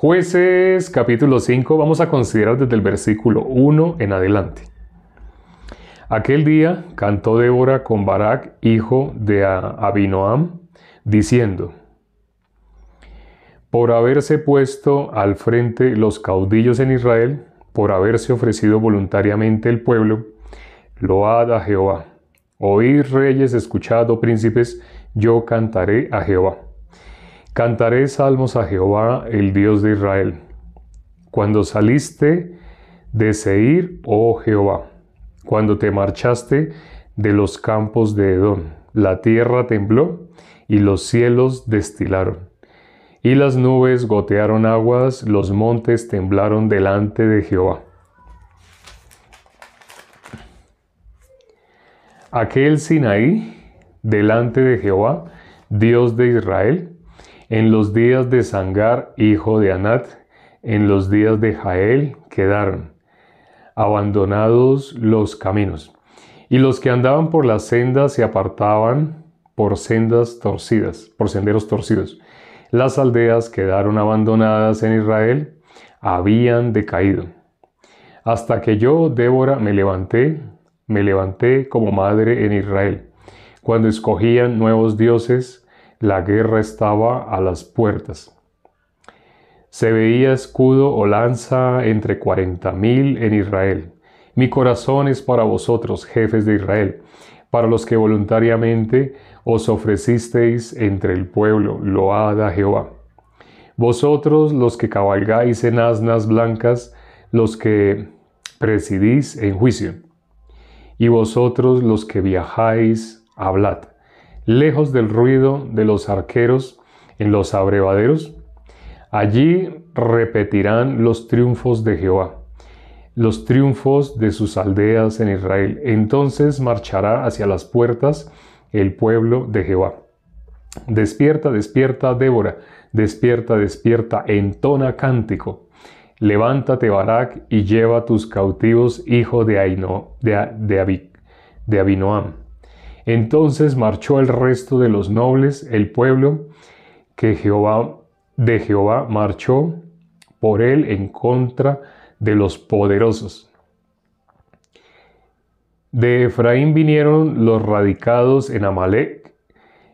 Jueces capítulo 5, vamos a considerar desde el versículo 1 en adelante. Aquel día cantó Débora con Barak, hijo de Abinoam, diciendo: por haberse puesto al frente los caudillos en Israel, por haberse ofrecido voluntariamente el pueblo, load a Jehová. Oíd reyes, escuchad, oh príncipes, yo cantaré a Jehová. Cantaré salmos a Jehová, el Dios de Israel. Cuando saliste de Seir, oh Jehová, cuando te marchaste de los campos de Edom, la tierra tembló y los cielos destilaron. Y las nubes gotearon aguas, los montes temblaron delante de Jehová. Aquel Sinaí, delante de Jehová, Dios de Israel, en los días de Sangar, hijo de Anat, en los días de Jael, quedaron abandonados los caminos. Y los que andaban por las sendas se apartaban por sendas torcidas, por senderos torcidos. Las aldeas quedaron abandonadas en Israel, habían decaído. Hasta que yo, Débora, me levanté como madre en Israel. Cuando escogían nuevos dioses, la guerra estaba a las puertas. Se veía escudo o lanza entre 40,000 en Israel. Mi corazón es para vosotros, jefes de Israel, para los que voluntariamente os ofrecisteis entre el pueblo, load a Jehová. Vosotros los que cabalgáis en asnas blancas, los que presidís en juicio. Y vosotros los que viajáis, hablad. Lejos del ruido de los arqueros en los abrevaderos, allí repetirán los triunfos de Jehová, los triunfos de sus aldeas en Israel. Entonces marchará hacia las puertas el pueblo de Jehová. Despierta, despierta, Débora, despierta, despierta, entona cántico. Levántate, Barak, y lleva tus cautivos, hijo de Abinoam. Entonces marchó el resto de los nobles, el pueblo que de Jehová marchó por él en contra de los poderosos. De Efraín vinieron los radicados en Amalec,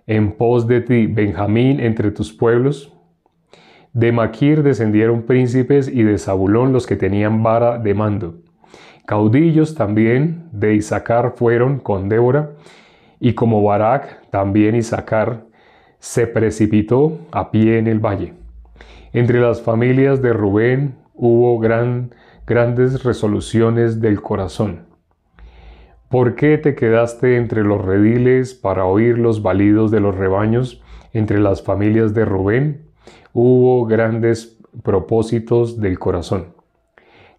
en pos de ti, Benjamín, entre tus pueblos. De Maquir descendieron príncipes y de Zabulón los que tenían vara de mando. Caudillos también de Isaacar fueron con Débora, y como Barak, también Isaacar, se precipitó a pie en el valle. Entre las familias de Rubén hubo grandes resoluciones del corazón. ¿Por qué te quedaste entre los rediles para oír los balidos de los rebaños? Entre las familias de Rubén hubo grandes propósitos del corazón.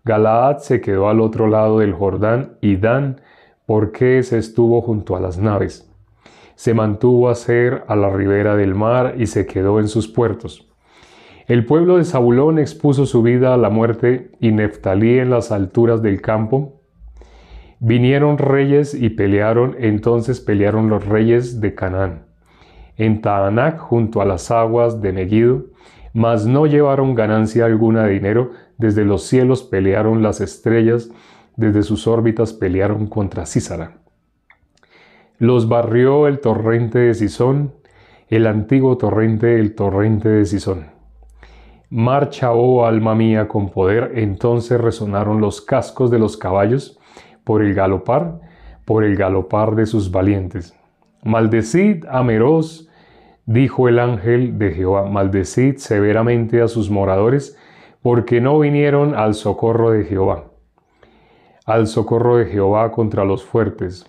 Galaad se quedó al otro lado del Jordán, y Dan, ¿por qué se estuvo junto a las naves? Se mantuvo a ser a la ribera del mar y se quedó en sus puertos. El pueblo de Zabulón expuso su vida a la muerte, y Neftalí en las alturas del campo. Vinieron reyes y pelearon, entonces pelearon los reyes de Canaán, en Taanac junto a las aguas de Megiddo, mas no llevaron ganancia alguna de dinero. Desde los cielos pelearon las estrellas, desde sus órbitas pelearon contra Sísara. Los barrió el torrente de Sison, el antiguo torrente, el torrente de Sison. Marcha, oh alma mía, con poder. Entonces resonaron los cascos de los caballos por el galopar de sus valientes. Maldecid a Meroz, dijo el ángel de Jehová, maldecid severamente a sus moradores, porque no vinieron al socorro de Jehová contra los fuertes.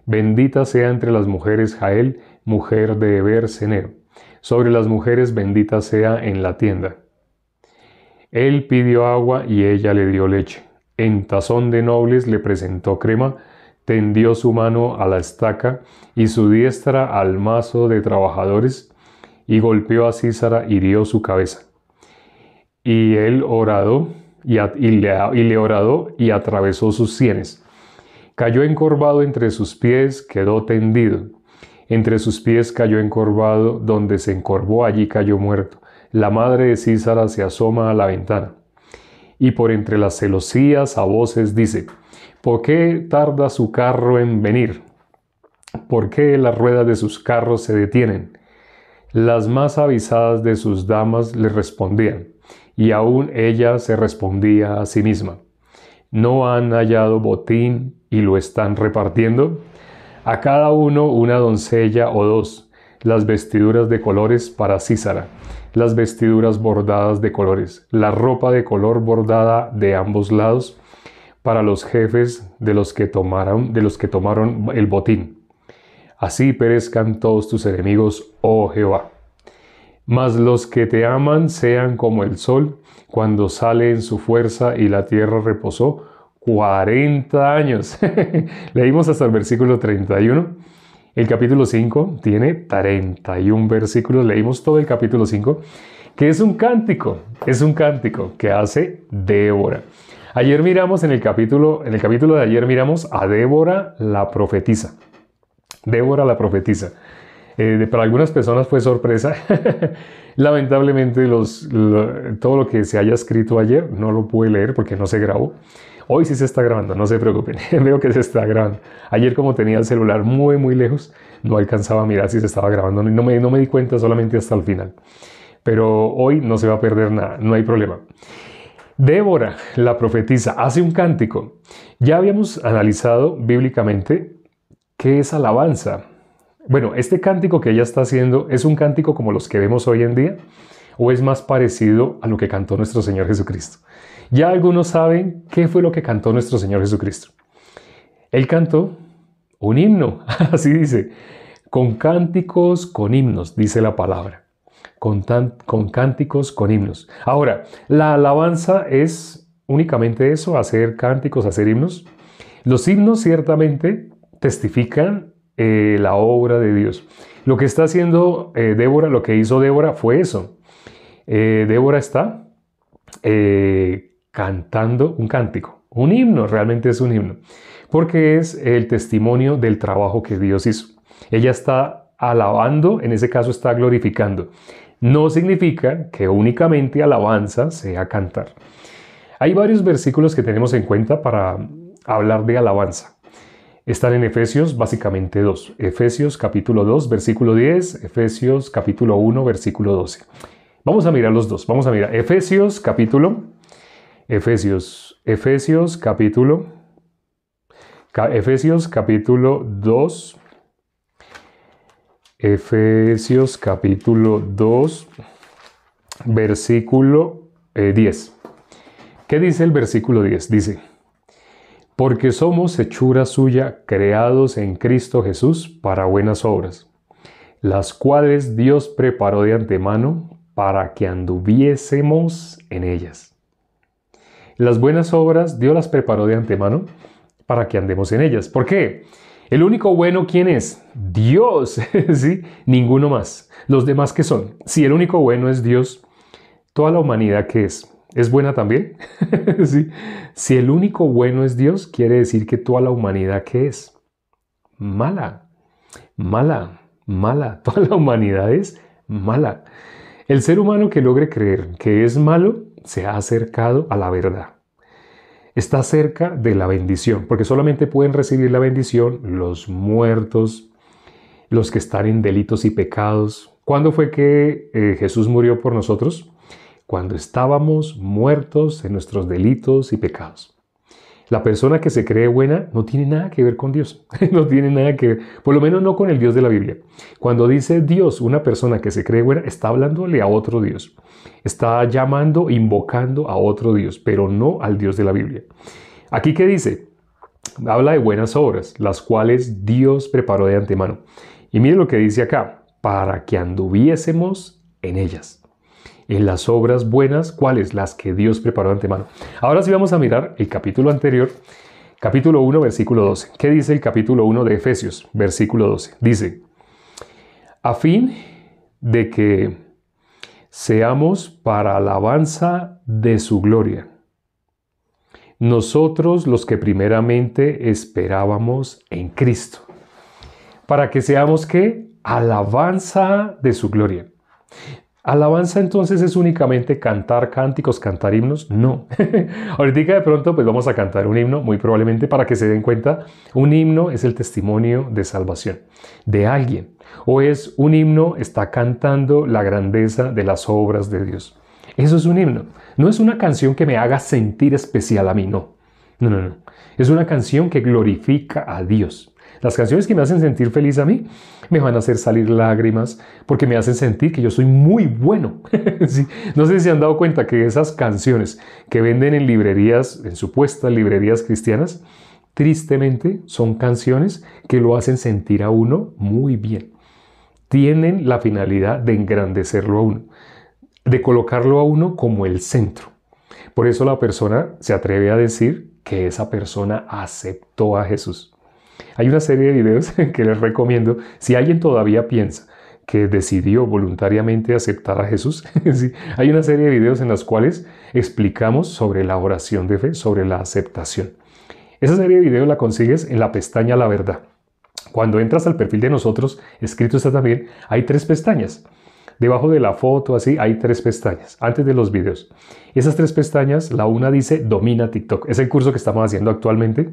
Bendita sea entre las mujeres Jael, mujer de Eber Seneo. Sobre las mujeres bendita sea en la tienda. Él pidió agua y ella le dio leche. En tazón de nobles le presentó crema, tendió su mano a la estaca y su diestra al mazo de trabajadores, y golpeó a Sísara, hirió su cabeza. Y él le horadó y atravesó sus sienes. Cayó encorvado entre sus pies, quedó tendido. Entre sus pies cayó encorvado, donde se encorvó allí cayó muerto. La madre de Císara se asoma a la ventana y por entre las celosías a voces dice: ¿por qué tarda su carro en venir? ¿Por qué las ruedas de sus carros se detienen? Las más avisadas de sus damas le respondían, y aún ella se respondía a sí misma: ¿no han hallado botín y lo están repartiendo? A cada uno una doncella o dos, las vestiduras de colores para Císara, las vestiduras bordadas de colores, la ropa de color bordada de ambos lados, para los jefes de los que tomaron el botín. Así perezcan todos tus enemigos, oh Jehová. Mas los que te aman sean como el sol cuando sale en su fuerza y la tierra reposó 40 años. Leímos hasta el versículo 31. El capítulo 5 tiene 31 versículos. Leímos todo el capítulo 5, que es un cántico que hace Débora. Ayer miramos en el capítulo de ayer miramos a Débora la profetisa. Débora la profetisa. Para algunas personas fue sorpresa. Lamentablemente todo lo que se haya escrito ayer no lo pude leer porque no se grabó. Hoy sí se está grabando, no se preocupen. Veo que se está grabando. Ayer, como tenía el celular muy lejos, no alcanzaba a mirar si se estaba grabando. No me di cuenta solamente hasta el final. Pero hoy no se va a perder nada, no hay problema. Débora, la profetisa, hace un cántico. Ya habíamos analizado bíblicamente qué es alabanza. Bueno, este cántico que ella está haciendo, ¿es un cántico como los que vemos hoy en día? ¿O es más parecido a lo que cantó nuestro Señor Jesucristo? Ya algunos saben qué fue lo que cantó nuestro Señor Jesucristo. Él cantó un himno, así dice, con cánticos, con himnos, dice la palabra. Con cánticos, con himnos. Ahora, la alabanza es únicamente eso, hacer cánticos, hacer himnos. Los himnos ciertamente testifican la obra de Dios. Lo que está haciendo Débora, lo que hizo Débora fue eso. Débora está cantando un cántico, un himno, realmente es un himno, porque es el testimonio del trabajo que Dios hizo. Ella está alabando, en ese caso está glorificando. No significa que únicamente alabanza sea cantar. Hay varios versículos que tenemos en cuenta para hablar de alabanza. Están en Efesios, básicamente dos. Efesios capítulo 2, versículo 10, Efesios capítulo 1, versículo 12. Vamos a mirar los dos. Vamos a mirar Efesios capítulo 2, Efesios capítulo 2, versículo 10. ¿Qué dice el versículo 10? Dice: porque somos hechura suya, creados en Cristo Jesús para buenas obras, las cuales Dios preparó de antemano para que anduviésemos en ellas. Las buenas obras Dios las preparó de antemano para que andemos en ellas. ¿Por qué? El único bueno, ¿quién es? Dios, ¿sí? Ninguno más. ¿Los demás qué son? Si el único bueno es Dios, ¿toda la humanidad qué es? ¿Es buena también? ¿Sí? Si el único bueno es Dios, quiere decir que toda la humanidad ¿qué es? Mala. Toda la humanidad es mala. El ser humano que logre creer que es malo, se ha acercado a la verdad. Está cerca de la bendición, porque solamente pueden recibir la bendición los muertos, los que están en delitos y pecados. ¿Cuándo fue que Jesús murió por nosotros? Cuando estábamos muertos en nuestros delitos y pecados. La persona que se cree buena no tiene nada que ver con Dios. No tiene nada que ver, por lo menos no con el Dios de la Biblia. Cuando dice Dios, una persona que se cree buena, está hablándole a otro Dios. Está llamando, invocando a otro Dios, pero no al Dios de la Biblia. Aquí, ¿qué dice? Habla de buenas obras, las cuales Dios preparó de antemano. Y mire lo que dice acá: para que anduviésemos en ellas. En las obras buenas, ¿cuáles? Las que Dios preparó de antemano. Ahora sí vamos a mirar el capítulo anterior, capítulo 1, versículo 12. ¿Qué dice el capítulo 1 de Efesios, versículo 12? Dice: a fin de que seamos para alabanza de su gloria, nosotros los que primeramente esperábamos en Cristo. Para que seamos, ¿qué? Alabanza de su gloria. ¿Alabanza entonces es únicamente cantar cánticos, cantar himnos? No. Ahorita de pronto pues vamos a cantar un himno, muy probablemente para que se den cuenta, un himno es el testimonio de salvación de alguien. O es un himno, está cantando la grandeza de las obras de Dios. Eso es un himno. No es una canción que me haga sentir especial a mí, no. No, no, no. Es una canción que glorifica a Dios. Las canciones que me hacen sentir feliz a mí me van a hacer salir lágrimas porque me hacen sentir que yo soy muy bueno. ¿Sí? No sé si se han dado cuenta que esas canciones que venden en librerías, en supuestas librerías cristianas, tristemente son canciones que lo hacen sentir a uno muy bien. Tienen la finalidad de engrandecerlo a uno, de colocarlo a uno como el centro. Por eso la persona se atreve a decir que esa persona aceptó a Jesús. Hay una serie de videos que les recomiendo. Si alguien todavía piensa que decidió voluntariamente aceptar a Jesús, sí, hay una serie de videos en las cuales explicamos sobre la oración de fe, sobre la aceptación. Esa serie de videos la consigues en la pestaña La Verdad. Cuando entras al perfil de nosotros, escrito está también, hay 3 pestañas. Debajo de la foto, así, hay 3 pestañas, antes de los videos. Esas 3 pestañas, la una dice Domina TikTok. Es el curso que estamos haciendo actualmente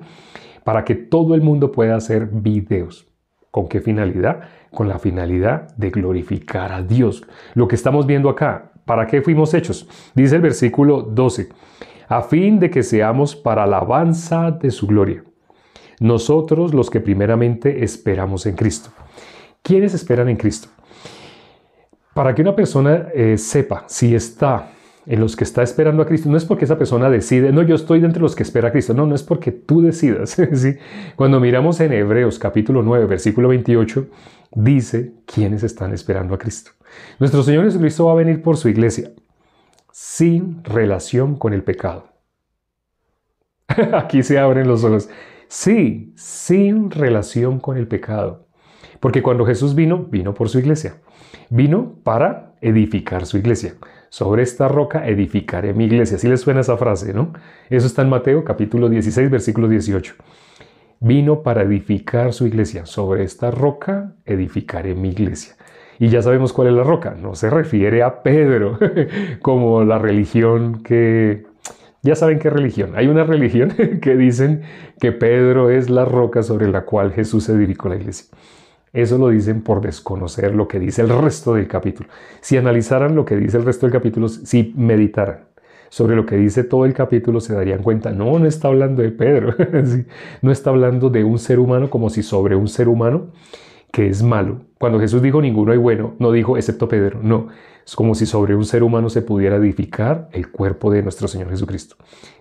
para que todo el mundo pueda hacer videos. ¿Con qué finalidad? Con la finalidad de glorificar a Dios. Lo que estamos viendo acá, ¿para qué fuimos hechos? Dice el versículo 12, a fin de que seamos para alabanza de su gloria. Nosotros los que primeramente esperamos en Cristo. ¿Quiénes esperan en Cristo? Para que una persona sepa si está en los que está esperando a Cristo, no es porque esa persona decide, no, yo estoy entre los que espera a Cristo, no, no es porque tú decidas. ¿Sí? Cuando miramos en Hebreos capítulo 9, versículo 28, dice quiénes están esperando a Cristo. Nuestro Señor Jesucristo va a venir por su iglesia sin relación con el pecado. Aquí se abren los ojos. Sí, sin relación con el pecado. Porque cuando Jesús vino, vino por su iglesia. Vino para edificar su iglesia. Sobre esta roca edificaré mi iglesia. ¿Sí les suena esa frase, no? Eso está en Mateo capítulo 16, versículo 18. Vino para edificar su iglesia. Sobre esta roca edificaré mi iglesia. Y ya sabemos cuál es la roca. No se refiere a Pedro como la religión que... Ya saben qué religión. Hay una religión que dicen que Pedro es la roca sobre la cual Jesús edificó la iglesia. Eso lo dicen por desconocer lo que dice el resto del capítulo. Si analizaran lo que dice el resto del capítulo, si meditaran sobre lo que dice todo el capítulo, se darían cuenta, no, no está hablando de Pedro. Sí, no está hablando de un ser humano como si sobre un ser humano que es malo. Cuando Jesús dijo ninguno hay bueno, no dijo excepto Pedro, no. Es como si sobre un ser humano se pudiera edificar el cuerpo de nuestro Señor Jesucristo.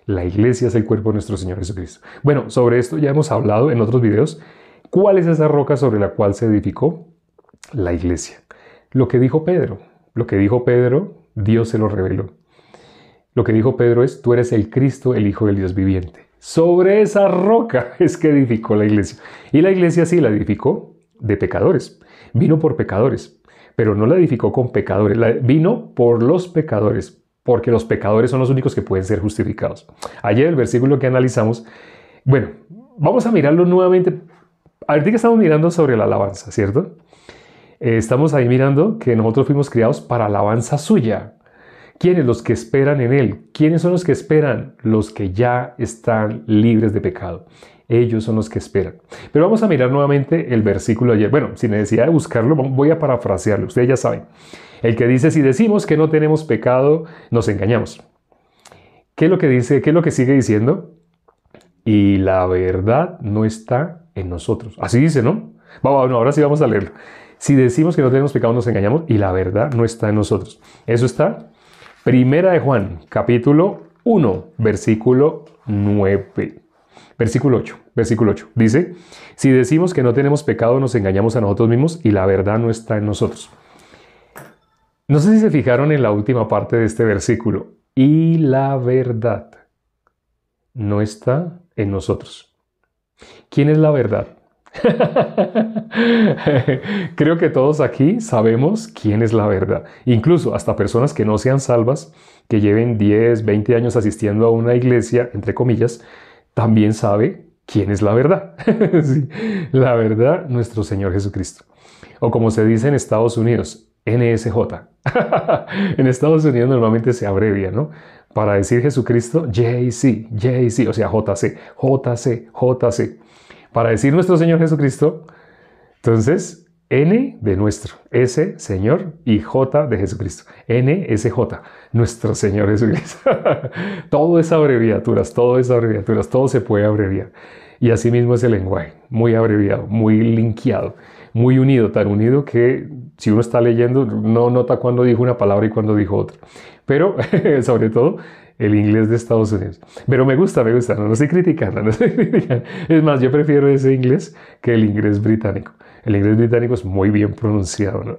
La iglesia es el cuerpo de nuestro Señor Jesucristo. Bueno, sobre esto ya hemos hablado en otros videos. ¿Cuál es esa roca sobre la cual se edificó? La iglesia. Lo que dijo Pedro, Dios se lo reveló. Lo que dijo Pedro es, tú eres el Cristo, el Hijo del Dios viviente. Sobre esa roca es que edificó la iglesia. Y la iglesia sí la edificó de pecadores. Vino por pecadores, pero no la edificó con pecadores. Vino por los pecadores, porque los pecadores son los únicos que pueden ser justificados. Ayer el versículo que analizamos, bueno, vamos a mirarlo nuevamente. Ahorita que estamos mirando sobre la alabanza, ¿cierto? Estamos ahí mirando que nosotros fuimos criados para alabanza suya. ¿Quiénes? Los que esperan en Él. ¿Quiénes son los que esperan? Los que ya están libres de pecado. Ellos son los que esperan. Pero vamos a mirar nuevamente el versículo de ayer. Bueno, sin necesidad de buscarlo, voy a parafrasearlo. Ustedes ya saben. El que dice, si decimos que no tenemos pecado, nos engañamos. ¿Qué es lo que dice? ¿Qué es lo que sigue diciendo? Y la verdad no está en nosotros. Así dice, ¿no? Bueno, ahora sí vamos a leerlo. Si decimos que no tenemos pecado, nos engañamos y la verdad no está en nosotros. Eso está. Primera de Juan, capítulo 1, versículo 9. Versículo 8. Dice, si decimos que no tenemos pecado, nos engañamos a nosotros mismos y la verdad no está en nosotros. No sé si se fijaron en la última parte de este versículo. Y la verdad no está en nosotros. ¿Quién es la verdad? Creo que todos aquí sabemos quién es la verdad. Incluso hasta personas que no sean salvas, que lleven 10, 20 años asistiendo a una iglesia, entre comillas, también sabe quién es la verdad. Sí, la verdad, nuestro Señor Jesucristo. O como se dice en Estados Unidos, NSJ. En Estados Unidos normalmente se abrevia, ¿no? Para decir Jesucristo, JC, JC, o sea, JC, JC, JC. Para decir nuestro Señor Jesucristo, entonces, N de nuestro, S, Señor, y J de Jesucristo. NSJ, nuestro Señor Jesucristo. Todo es abreviaturas, todo se puede abreviar. Y así mismo es el lenguaje, muy abreviado, muy linkeado, muy unido, tan unido que si uno está leyendo no nota cuándo dijo una palabra y cuándo dijo otra. Pero, sobre todo, el inglés de Estados Unidos. Pero me gusta, no estoy criticando, no estoy criticando. Es más, yo prefiero ese inglés que el inglés británico. El inglés británico es muy bien pronunciado, ¿no?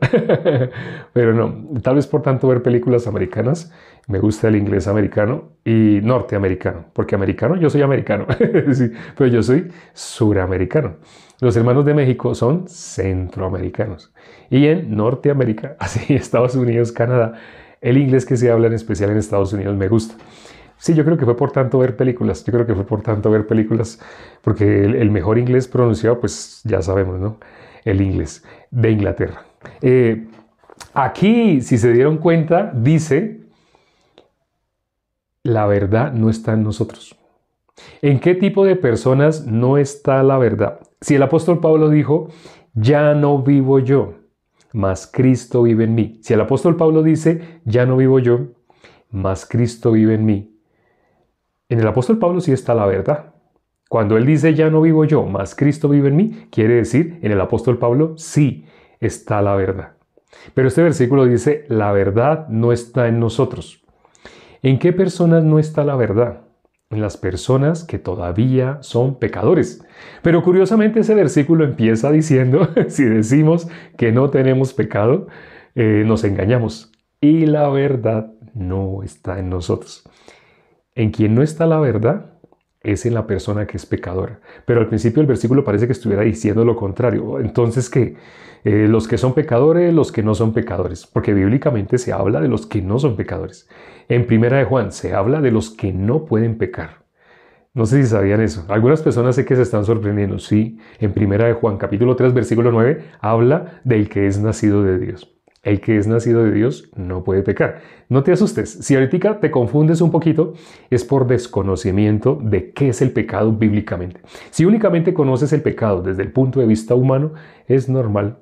Pero no, tal vez por tanto ver películas americanas, me gusta el inglés americano y norteamericano, porque americano, yo soy americano, sí, pero yo soy suramericano. Los hermanos de México son centroamericanos. Y en Norteamérica, así Estados Unidos, Canadá, el inglés que se habla en especial en Estados Unidos me gusta. Sí, yo creo que fue por tanto ver películas, porque el mejor inglés pronunciado, pues ya sabemos, ¿no? El inglés de Inglaterra. Aquí, si se dieron cuenta, dice, la verdad no está en nosotros. ¿En qué tipo de personas no está la verdad? Si el apóstol Pablo dijo, ya no vivo yo, mas Cristo vive en mí. Si el apóstol Pablo dice, ya no vivo yo, mas Cristo vive en mí. En el apóstol Pablo sí está la verdad. Cuando él dice, ya no vivo yo, mas Cristo vive en mí, quiere decir, en el apóstol Pablo sí está la verdad. Pero este versículo dice, la verdad no está en nosotros. ¿En qué personas no está la verdad? En las personas que todavía son pecadores. Pero curiosamente ese versículo empieza diciendo, si decimos que no tenemos pecado, nos engañamos. Y la verdad no está en nosotros. En quien no está la verdad es en la persona que es pecadora. Pero al principio del versículo parece que estuviera diciendo lo contrario. Entonces, ¿qué? Los que son pecadores, los que no son pecadores. Porque bíblicamente se habla de los que no son pecadores. En Primera de Juan se habla de los que no pueden pecar. No sé si sabían eso. Algunas personas sé que se están sorprendiendo. Sí, en Primera de Juan, capítulo 3, versículo 9, habla del que es nacido de Dios. El que es nacido de Dios no puede pecar. No te asustes. Si ahorita te confundes un poquito, es por desconocimiento de qué es el pecado bíblicamente. Si únicamente conoces el pecado desde el punto de vista humano, es normal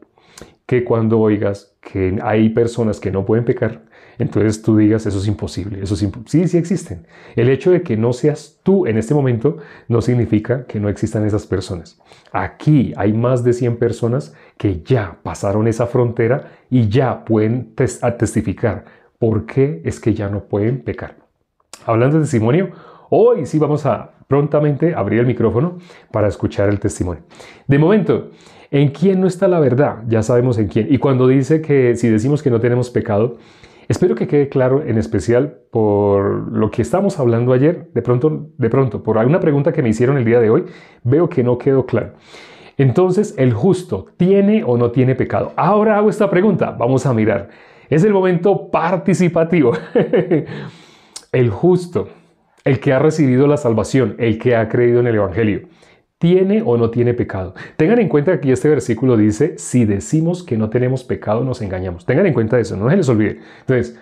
que cuando oigas que hay personas que no pueden pecar, entonces tú digas, eso es imposible, sí, sí existen. El hecho de que no seas tú en este momento no significa que no existan esas personas. Aquí hay más de 100 personas que ya pasaron esa frontera y ya pueden testificar por qué es que ya no pueden pecar. Hablando de testimonio, hoy sí vamos a prontamente abrir el micrófono para escuchar el testimonio. De momento, ¿en quién no está la verdad? Ya sabemos en quién. Y cuando dice que si decimos que no tenemos pecado, espero que quede claro, en especial por lo que estamos hablando ayer, de pronto, por alguna pregunta que me hicieron el día de hoy, veo que no quedó claro. Entonces, ¿el justo tiene o no tiene pecado? Ahora hago esta pregunta, vamos a mirar. Es el momento participativo. El justo, el que ha recibido la salvación, el que ha creído en el Evangelio, ¿tiene o no tiene pecado? Tengan en cuenta que aquí este versículo dice, si decimos que no tenemos pecado, nos engañamos. Tengan en cuenta eso, no se les olvide. Entonces,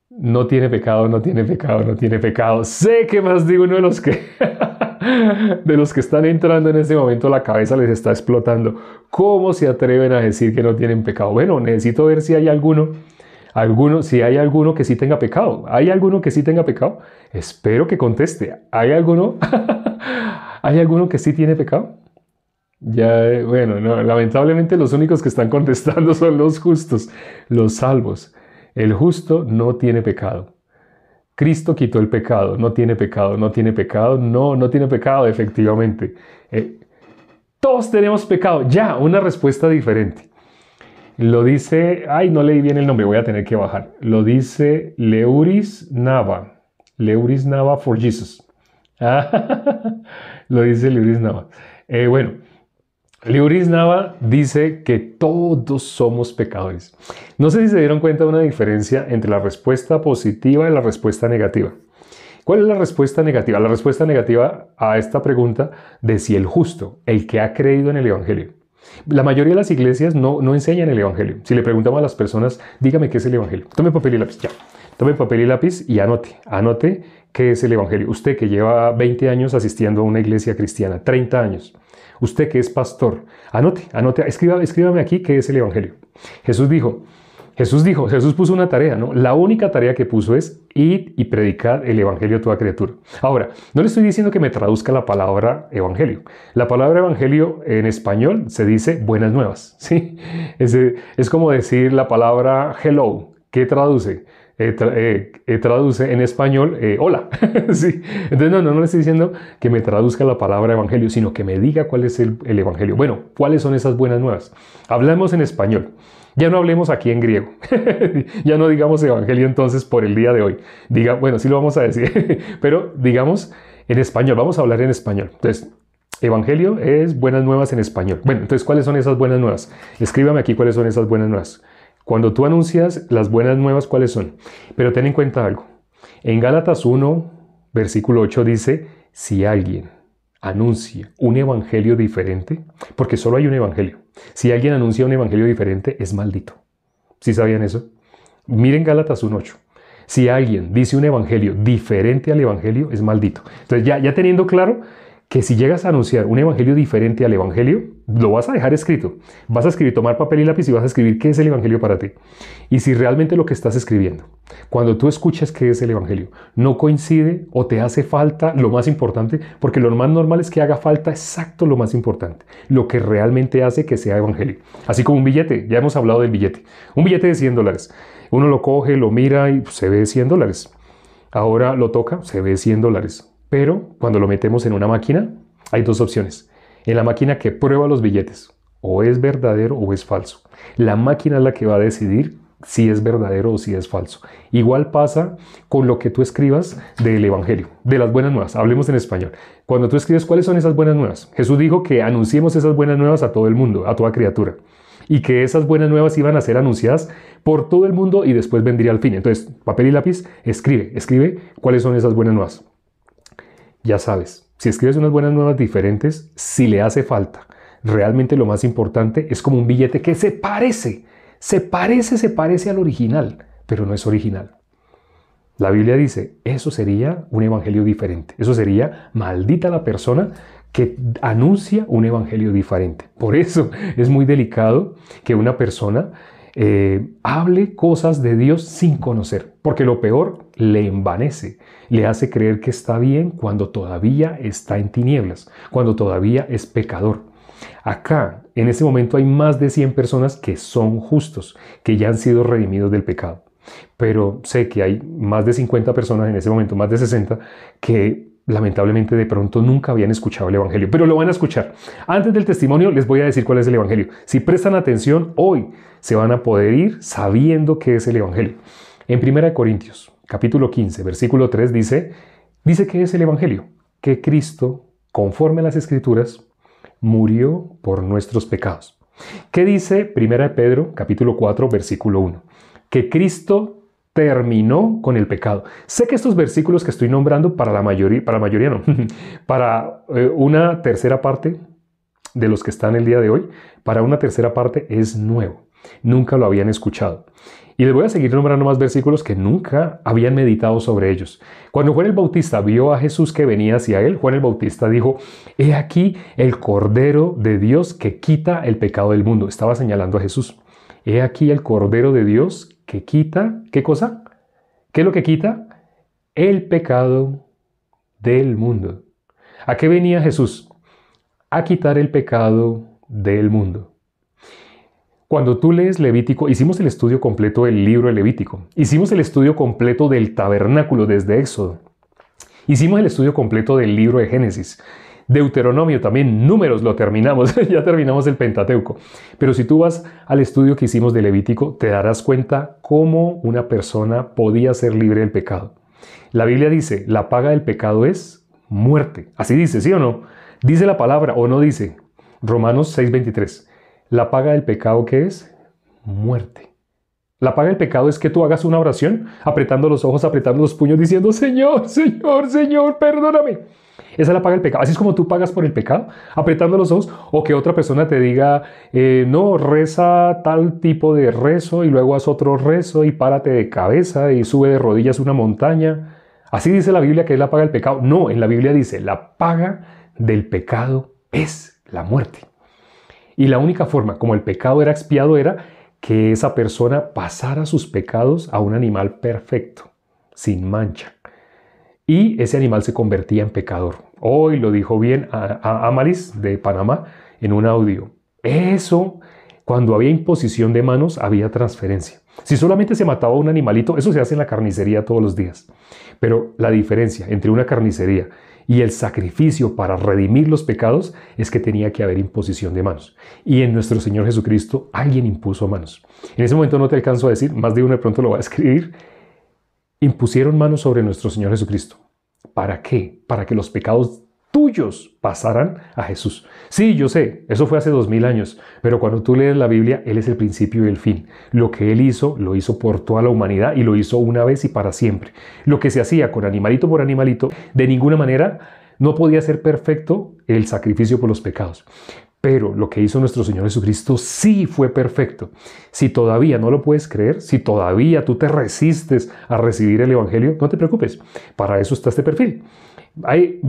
no tiene pecado, no tiene pecado, no tiene pecado. Sé que más de uno de los que, de los que están entrando en este momento la cabeza les está explotando. ¿Cómo se atreven a decir que no tienen pecado? Bueno, necesito ver si hay si hay alguno que sí tenga pecado. ¿Hay alguno que sí tenga pecado? Espero que conteste. ¿Hay alguno? ¿Hay alguno que sí tiene pecado? Ya, bueno, no, lamentablemente los únicos que están contestando son los justos, los salvos. El justo no tiene pecado. Cristo quitó el pecado, no tiene pecado, no tiene pecado, no tiene pecado, efectivamente. Todos tenemos pecado. Ya, una respuesta diferente. Lo dice, no leí bien el nombre, voy a tener que bajar. Lo dice Leuris Nava for Jesus. Lo dice Leuris Nava. Bueno, Leuris Nava dice que todos somos pecadores. No sé si se dieron cuenta de una diferencia entre la respuesta positiva y la respuesta negativa. ¿Cuál es la respuesta negativa? La respuesta negativa a esta pregunta de si el justo, el que ha creído en el Evangelio, La mayoría de las iglesias no enseñan el Evangelio. Si le preguntamos a las personas, dígame qué es el Evangelio. Tome papel y lápiz, ya. Tome papel y lápiz y anote qué es el Evangelio. Usted que lleva 20 años asistiendo a una iglesia cristiana, 30 años. Usted que es pastor, anote, escríbame aquí qué es el Evangelio. Jesús puso una tarea, ¿no? La única tarea que puso es id y predicad el Evangelio a toda criatura. Ahora, no le estoy diciendo que me traduzca la palabra Evangelio. La palabra Evangelio en español se dice buenas nuevas, ¿sí? Es como decir la palabra hello. ¿Qué traduce? Traduce en español hola. Sí. Entonces no le estoy diciendo que me traduzca la palabra Evangelio, sino que me diga cuál es el Evangelio. Bueno, ¿cuáles son esas buenas nuevas? Hablamos en español. Ya no hablemos aquí en griego. Ya no digamos Evangelio entonces por el día de hoy. Bueno, sí lo vamos a decir, pero digamos en español. Vamos a hablar en español. Entonces, Evangelio es buenas nuevas en español. Bueno, entonces, ¿cuáles son esas buenas nuevas? Escríbame aquí cuáles son esas buenas nuevas. Cuando tú anuncias las buenas nuevas, ¿cuáles son? Pero ten en cuenta algo. En Gálatas 1, versículo 8 dice, si alguien anuncia un evangelio diferente, porque solo hay un evangelio. Si alguien anuncia un evangelio diferente, es maldito. ¿Sí sabían eso? Miren Gálatas 1:8. Si alguien dice un evangelio diferente al evangelio, es maldito. Entonces ya teniendo claro que si llegas a anunciar un evangelio diferente al evangelio, lo vas a dejar escrito. Vas a escribir, tomar papel y lápiz y vas a escribir qué es el evangelio para ti. Y si realmente lo que estás escribiendo, cuando tú escuchas qué es el evangelio, no coincide o te hace falta lo más importante, porque lo más normal es que haga falta exacto lo más importante, lo que realmente hace que sea evangelio. Así como un billete, ya hemos hablado del billete. Un billete de $100. Uno lo coge, lo mira y se ve $100. Ahora lo toca, se ve $100. Pero cuando lo metemos en una máquina, hay dos opciones. En la máquina que prueba los billetes, o es verdadero o es falso. La máquina es la que va a decidir si es verdadero o si es falso. Igual pasa con lo que tú escribas del Evangelio, de las buenas nuevas. Hablemos en español. Cuando tú escribes, ¿cuáles son esas buenas nuevas? Jesús dijo que anunciemos esas buenas nuevas a todo el mundo, a toda criatura. Y que esas buenas nuevas iban a ser anunciadas por todo el mundo y después vendría el fin. Entonces, papel y lápiz, escribe cuáles son esas buenas nuevas. Ya sabes, si escribes unas buenas nuevas diferentes, si le hace falta, realmente lo más importante es como un billete que se parece al original, pero no es original. La Biblia dice, eso sería un evangelio diferente. Eso sería maldita la persona que anuncia un evangelio diferente. Por eso es muy delicado que una persona hable cosas de Dios sin conocer, porque lo peor le envanece, le hace creer que está bien cuando todavía está en tinieblas, cuando todavía es pecador. Acá, en este momento, hay más de 100 personas que son justos, que ya han sido redimidos del pecado. Pero sé que hay más de 50 personas en ese momento, más de 60, que lamentablemente de pronto nunca habían escuchado el Evangelio, pero lo van a escuchar. Antes del testimonio les voy a decir cuál es el Evangelio. Si prestan atención, hoy se van a poder ir sabiendo qué es el Evangelio. En 1 Corintios, capítulo 15, versículo 3 dice qué es el Evangelio. Que Cristo, conforme a las Escrituras, murió por nuestros pecados. ¿Qué dice 1 Pedro, capítulo 4, versículo 1? Que Cristo terminó con el pecado. Sé que estos versículos que estoy nombrando para la mayoría no, para una tercera parte de los que están el día de hoy, para una tercera parte es nuevo. Nunca lo habían escuchado. Y les voy a seguir nombrando más versículos que nunca habían meditado sobre ellos. Cuando Juan el Bautista vio a Jesús que venía hacia él, Juan el Bautista dijo, he aquí el Cordero de Dios que quita el pecado del mundo. Estaba señalando a Jesús. He aquí el Cordero de Dios que quita, ¿qué cosa? ¿Qué es lo que quita? El pecado del mundo. ¿A qué venía Jesús? A quitar el pecado del mundo. Cuando tú lees Levítico, hicimos el estudio completo del libro de Levítico. Hicimos el estudio completo del tabernáculo desde Éxodo. Hicimos el estudio completo del libro de Génesis. Deuteronomio también, Números lo terminamos, ya terminamos el Pentateuco. Pero si tú vas al estudio que hicimos de Levítico, te darás cuenta cómo una persona podía ser libre del pecado. La Biblia dice, la paga del pecado es muerte. Así dice, ¿sí o no? Dice la palabra o no dice. Romanos 6:23. La paga del pecado, ¿qué es? Muerte. La paga del pecado es que tú hagas una oración apretando los ojos, apretando los puños, diciendo, Señor, Señor, Señor, perdóname. Esa es la paga del pecado. Así es como tú pagas por el pecado, apretando los ojos, o que otra persona te diga, no, reza tal tipo de rezo y luego haz otro rezo y párate de cabeza y sube de rodillas una montaña. Así dice la Biblia que es la paga del pecado. No, en la Biblia dice, la paga del pecado es la muerte. Y la única forma como el pecado era expiado era que esa persona pasara sus pecados a un animal perfecto, sin mancha. Y ese animal se convertía en pecador. Hoy lo dijo bien Amaris de Panamá en un audio. Eso, cuando había imposición de manos, había transferencia. Si solamente se mataba un animalito, eso se hace en la carnicería todos los días. Pero la diferencia entre una carnicería y el sacrificio para redimir los pecados es que tenía que haber imposición de manos. Y en nuestro Señor Jesucristo alguien impuso manos. En ese momento no te alcanzo a decir, más de uno de pronto lo va a escribir. Impusieron manos sobre nuestro Señor Jesucristo. ¿Para qué? Para que los pecados tuyos pasaran a Jesús. Sí, yo sé, eso fue hace 2000 años, pero cuando tú lees la Biblia, Él es el principio y el fin. Lo que Él hizo, lo hizo por toda la humanidad y lo hizo una vez y para siempre. Lo que se hacía con animalito por animalito, de ninguna manera no podía ser perfecto el sacrificio por los pecados. Pero lo que hizo nuestro Señor Jesucristo sí fue perfecto. Si todavía no lo puedes creer, si todavía tú te resistes a recibir el Evangelio, no te preocupes. Para eso está este perfil.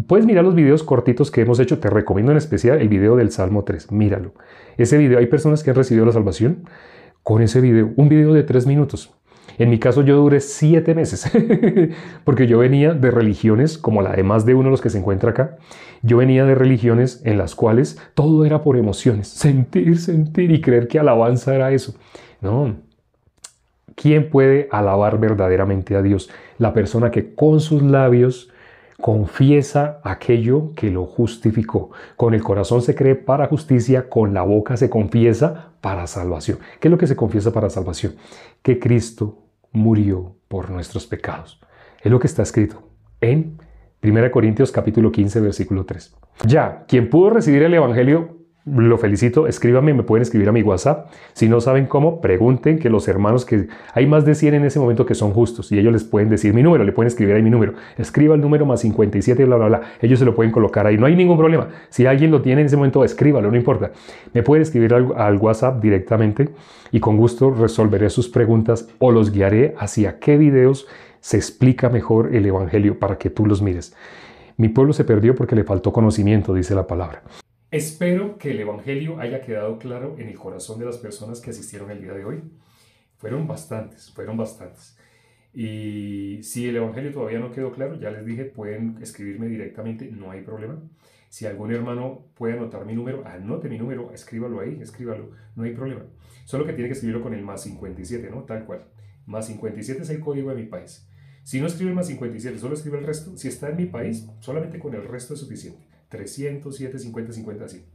Puedes mirar los videos cortitos que hemos hecho. Te recomiendo en especial el video del Salmo 3. Míralo. Ese video, hay personas que han recibido la salvación con ese video. Un video de 3 minutos. En mi caso yo duré 7 meses, porque yo venía de religiones, como la de más de uno de los que se encuentra acá, yo venía de religiones en las cuales todo era por emociones, sentir, sentir y creer que alabanza era eso. No, ¿quién puede alabar verdaderamente a Dios? La persona que con sus labios confiesa aquello que lo justificó. Con el corazón se cree para justicia, con la boca se confiesa para salvación. ¿Qué es lo que se confiesa para salvación? Que Cristo murió por nuestros pecados. Es lo que está escrito en 1 Corintios capítulo 15, versículo 3. Ya, quien pudo recibir el Evangelio, lo felicito, escríbame, me pueden escribir a mi WhatsApp. Si no saben cómo, pregunten, que los hermanos, que hay más de 100 en ese momento que son justos y ellos les pueden decir mi número, le pueden escribir ahí mi número. Escriba el número más 57 y bla, bla, bla. Ellos se lo pueden colocar ahí, no hay ningún problema. Si alguien lo tiene en ese momento, escríbalo, no importa. Me pueden escribir al WhatsApp directamente y con gusto resolveré sus preguntas o los guiaré hacia qué videos se explica mejor el Evangelio para que tú los mires. Mi pueblo se perdió porque le faltó conocimiento, dice la palabra. Espero que el Evangelio haya quedado claro en el corazón de las personas que asistieron el día de hoy. Fueron bastantes, fueron bastantes. Y si el Evangelio todavía no quedó claro, ya les dije, pueden escribirme directamente, no hay problema. Si algún hermano puede anotar mi número, anote mi número, escríbalo ahí, escríbalo, no hay problema. Solo que tiene que escribirlo con el más 57, ¿no? Tal cual. Más 57 es el código de mi país. Si no escribe el más 57, solo escribe el resto. Si está en mi país, solamente con el resto es suficiente. 300, 7, 50, 50, así.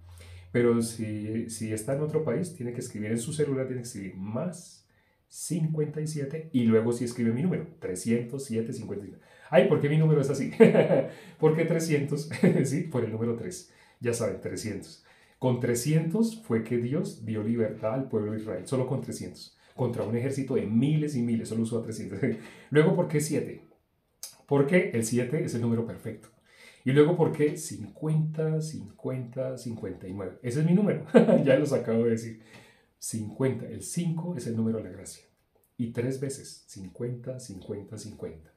Pero si está en otro país, tiene que escribir en su celular, tiene que escribir más 57 y luego sí escribe mi número, 307, 50. Ay, ¿por qué mi número es así? ¿Por qué 300? Sí, por el número 3. Ya saben, 300. Con 300 fue que Dios dio libertad al pueblo de Israel, solo con 300. Contra un ejército de miles y miles, solo usó a 300. Luego, ¿por qué 7? Porque el 7 es el número perfecto. Y luego, ¿por qué 50, 50, 59? Ese es mi número, ya los acabo de decir. 50, el 5 es el número de la gracia. Y 3 veces, 50, 50, 50.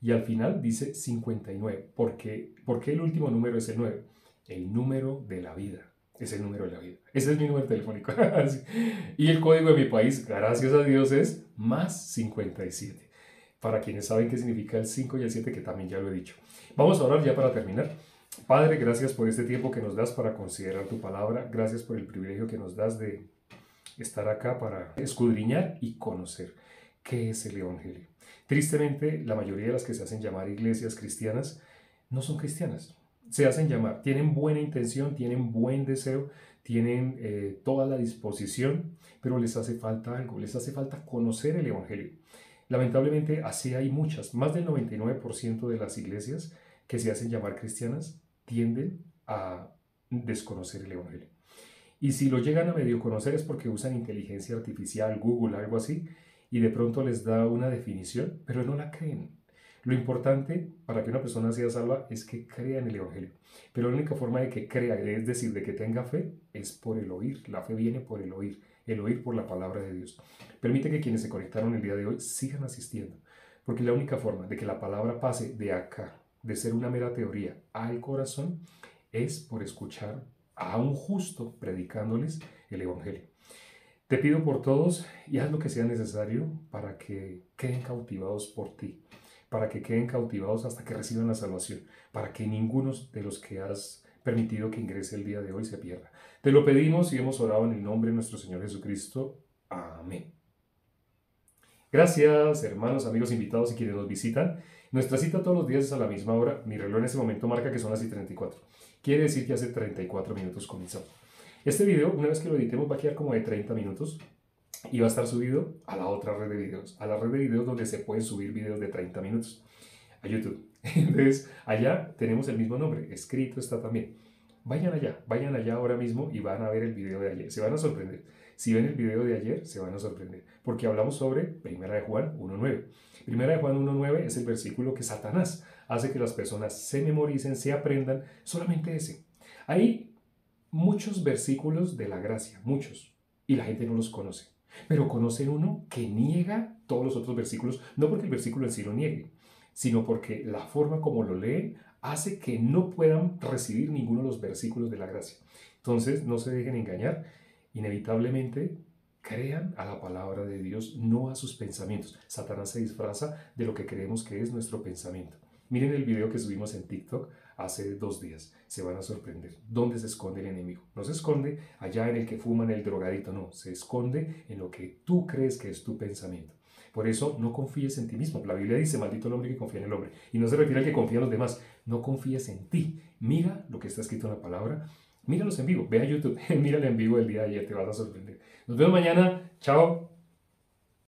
Y al final dice 59. ¿Por qué el último número es el 9? El número de la vida. Es el número de la vida. Ese es mi número telefónico. Y el código de mi país, gracias a Dios, es más 57. Para quienes saben qué significa el 5 y el 7, que también ya lo he dicho. Vamos a orar ya para terminar. Padre, gracias por este tiempo que nos das para considerar tu palabra. Gracias por el privilegio que nos das de estar acá para escudriñar y conocer qué es el Evangelio. Tristemente, la mayoría de las que se hacen llamar iglesias cristianas no son cristianas. Se hacen llamar, tienen buena intención, tienen buen deseo, tienen toda la disposición, pero les hace falta algo, les hace falta conocer el Evangelio. Lamentablemente, así hay muchas. Más del 99% de las iglesias que se hacen llamar cristianas tienden a desconocer el Evangelio. Y si lo llegan a medio conocer es porque usan inteligencia artificial, Google, algo así, y de pronto les da una definición, pero no la creen. Lo importante para que una persona sea salva es que crea en el Evangelio. Pero la única forma de que crea, es decir, de que tenga fe, es por el oír. La fe viene por el oír por la palabra de Dios. Permite que quienes se conectaron el día de hoy sigan asistiendo, porque la única forma de que la palabra pase de acá, de ser una mera teoría, al corazón, es por escuchar a un justo predicándoles el Evangelio. Te pido por todos y haz lo que sea necesario para que queden cautivados por ti, para que queden cautivados hasta que reciban la salvación, para que ninguno de los que has permitido que ingrese el día de hoy se pierda. Te lo pedimos y hemos orado en el nombre de nuestro Señor Jesucristo. Amén. Gracias, hermanos, amigos, invitados y quienes nos visitan. Nuestra cita todos los días es a la misma hora. Mi reloj en ese momento marca que son las 34. Quiere decir que hace 34 minutos comenzamos. Este video, una vez que lo editemos, va a quedar como de 30 minutos y va a estar subido a la otra red de videos, a la red de videos donde se pueden subir videos de 30 minutos, a YouTube. Entonces, allá tenemos el mismo nombre, escrito está también. Vayan allá ahora mismo y van a ver el video de ayer. Se van a sorprender. Si ven el video de ayer, se van a sorprender, porque hablamos sobre 1 de Juan 1.9. 1 de Juan 1.9 es el versículo que Satanás hace que las personas se memoricen, se aprendan, solamente ese. Hay muchos versículos de la gracia, muchos, y la gente no los conoce. Pero conocen uno que niega todos los otros versículos, no porque el versículo en sí lo niegue, sino porque la forma como lo leen hace que no puedan recibir ninguno de los versículos de la gracia. Entonces, no se dejen engañar, inevitablemente crean a la palabra de Dios, no a sus pensamientos. Satanás se disfraza de lo que creemos que es nuestro pensamiento. Miren el video que subimos en TikTok hace 2 días. Se van a sorprender. ¿Dónde se esconde el enemigo? No se esconde allá en el que fuman el drogadito, no. Se esconde en lo que tú crees que es tu pensamiento. Por eso no confíes en ti mismo. La Biblia dice, maldito el hombre que confía en el hombre. Y no se refiere al que confía en los demás. No confíes en ti. Mira lo que está escrito en la palabra. Míralos en vivo. Ve a YouTube. Míralo en vivo el día de ayer. Te vas a sorprender. Nos vemos mañana. Chao.